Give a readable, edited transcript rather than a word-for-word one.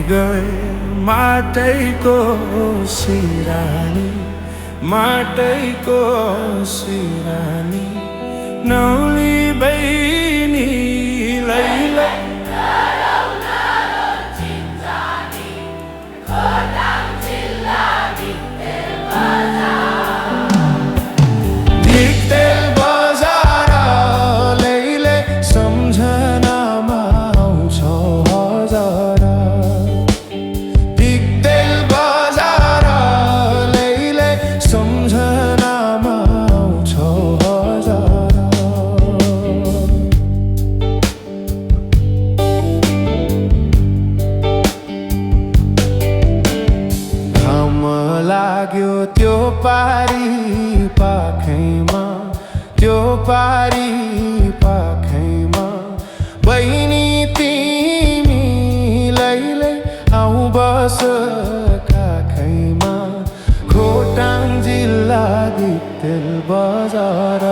गए माटैको सिरानी, माटैको सिरानी नौली बहिनी लैलै धिक्तेल बजार लैलै सम्झनामा आउँछ हजार। धिक्तेल बजार लैलै सम्झनामा आउँछ हजार। घाम लाग्यो त्यो पारी पाखैमा, त्यो पारी पाखैमा बहिनी तिमी लैलै आऊ बस काखैमा। खोटाङ जिल्ला धिक्तेल बजार।